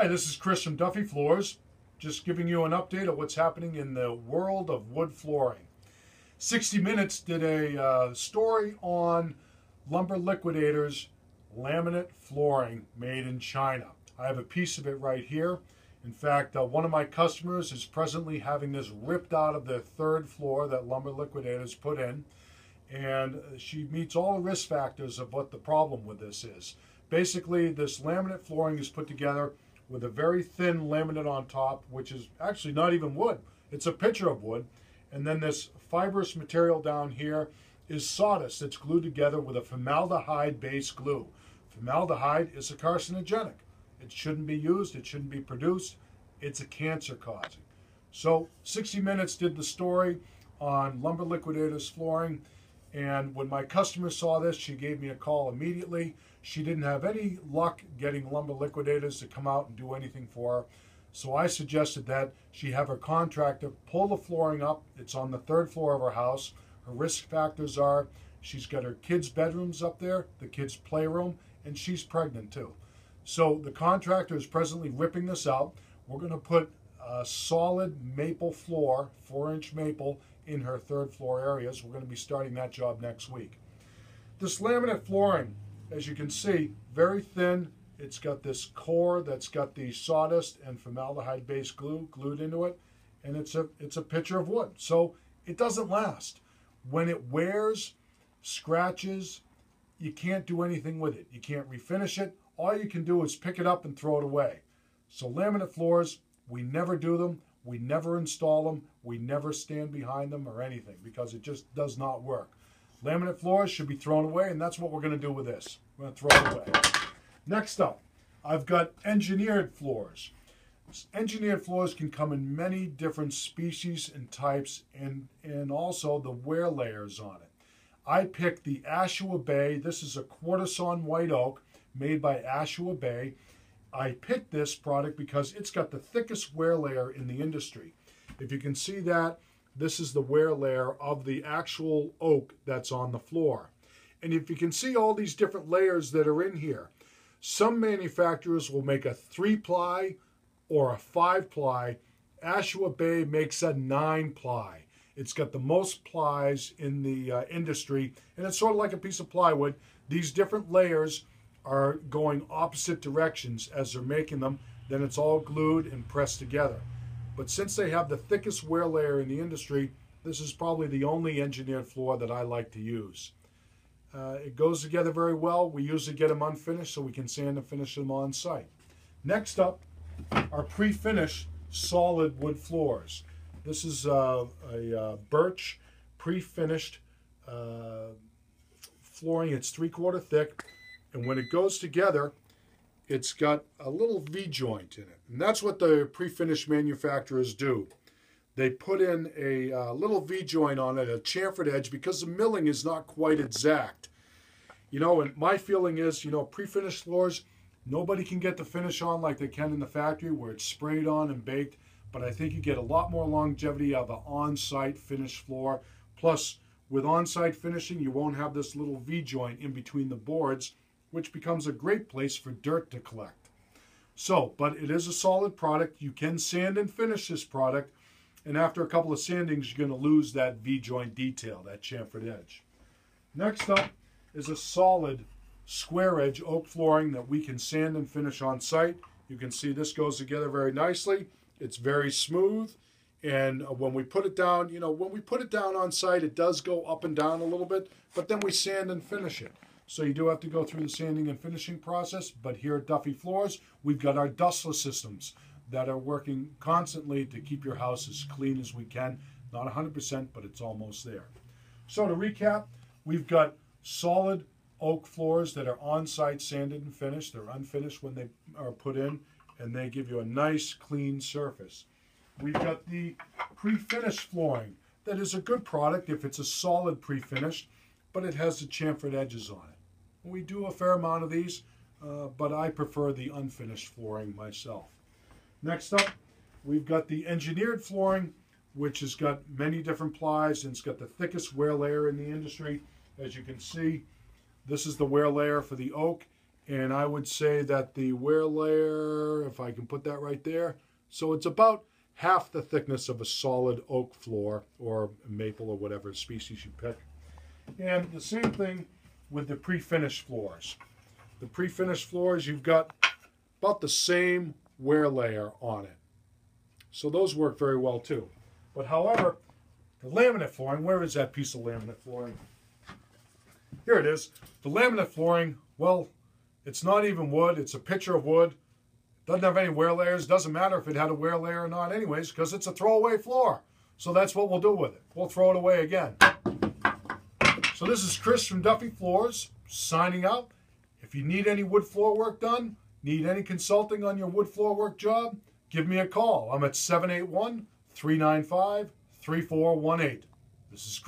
this is Chris from Duffy Floors, just giving you an update of what's happening in the world of wood flooring. 60 Minutes did a story on Lumber Liquidators laminate flooring made in China. I have a piece of it right here. In fact, one of my customers is presently having this ripped out of their third floor that Lumber Liquidators put in, and she meets all the risk factors of what the problem with this is. Basically, this laminate flooring is put together with a very thin laminate on top, which is actually not even wood. It's a picture of wood. And then this fibrous material down here is sawdust that's glued together with a formaldehyde-based glue. Formaldehyde is a carcinogenic. It shouldn't be used. It shouldn't be produced. It's a cancer causing. So 60 Minutes did the story on Lumber Liquidators flooring. And when my customer saw this, she gave me a call immediately. She didn't have any luck getting Lumber Liquidators to come out and do anything for her. So I suggested that she have her contractor pull the flooring up. It's on the third floor of her house. Her risk factors are she's got her kids' bedrooms up there, the kids' playroom, and she's pregnant too. So the contractor is presently ripping this out. We're going to put a solid maple floor, 4-inch maple, in her third floor areas. We're going to be starting that job next week. This laminate flooring, as you can see, very thin. It's got this core that's got the sawdust and formaldehyde-based glue glued into it, and it's a picture of wood. So it doesn't last. When it wears, scratches, you can't do anything with it. You can't refinish it. All you can do is pick it up and throw it away. So laminate floors, we never do them. We never install them. We never stand behind them or anything because it just does not work. Laminate floors should be thrown away, and that's what we're going to do with this. We're going to throw it away. Next up, I've got engineered floors. Engineered floors can come in many different species and types, and also the wear layers on it. I picked the Ashua Bay. This is a quarter sawn white oak made by Ashua Bay. I picked this product because it's got the thickest wear layer in the industry. If you can see that, this is the wear layer of the actual oak that's on the floor. And if you can see all these different layers that are in here, some manufacturers will make a 3-ply or a 5-ply. Ashua Bay makes a 9-ply. It's got the most plies in the industry, and it's sort of like a piece of plywood. These different layers are going opposite directions as they're making them. Then it's all glued and pressed together. But since they have the thickest wear layer in the industry, this is probably the only engineered floor that I like to use. It goes together very well. We usually get them unfinished so we can sand and finish them on site. Next up are pre-finished solid wood floors. This is a birch pre-finished flooring. It's 3/4 thick, and when it goes together, it's got a little V-joint in it. And that's what the pre-finished manufacturers do. They put in a little V-joint on it, a chamfered edge, because the milling is not quite exact. You know, and my feeling is, you know, pre-finished floors, nobody can get the finish on like they can in the factory where it's sprayed on and baked. But I think you get a lot more longevity out of an on-site finished floor. Plus, with on-site finishing, you won't have this little V-joint in between the boards, which becomes a great place for dirt to collect. So, but it is a solid product. You can sand and finish this product, and after a couple of sandings, you're going to lose that V-joint detail, that chamfered edge. Next up is a solid square edge oak flooring that we can sand and finish on site. You can see this goes together very nicely. It's very smooth, and when we put it down, you know, when we put it down on site, it does go up and down a little bit, but then we sand and finish it. So you do have to go through the sanding and finishing process, but here at Duffy Floors, we've got our dustless systems that are working constantly to keep your house as clean as we can. Not 100%, but it's almost there. So to recap, we've got solid oak floors that are on-site sanded and finished. They're unfinished when they are put in, and they give you a nice, clean surface. We've got the pre-finished flooring. That is a good product if it's a solid pre-finished, but it has the chamfered edges on it. We do a fair amount of these, but I prefer the unfinished flooring myself. Next up, we've got the engineered flooring, which has got many different plies, and it's got the thickest wear layer in the industry. As you can see, this is the wear layer for the oak, And I would say that the wear layer, if I can put that right there, so it's about half the thickness of a solid oak floor or maple or whatever species you pick. And the same thing with the pre-finished floors. The pre-finished floors, you've got about the same wear layer on it. So those work very well too. But however, the laminate flooring, where is that piece of laminate flooring? Here it is. The laminate flooring, well, it's not even wood. It's a picture of wood. Doesn't have any wear layers. Doesn't matter if it had a wear layer or not anyways, because it's a throwaway floor. So that's what we'll do with it. We'll throw it away again. So this is Chris from Duffy Floors signing out. If you need any wood floor work done, need any consulting on your wood floor work job, give me a call. I'm at 781-395-3418. This is Chris.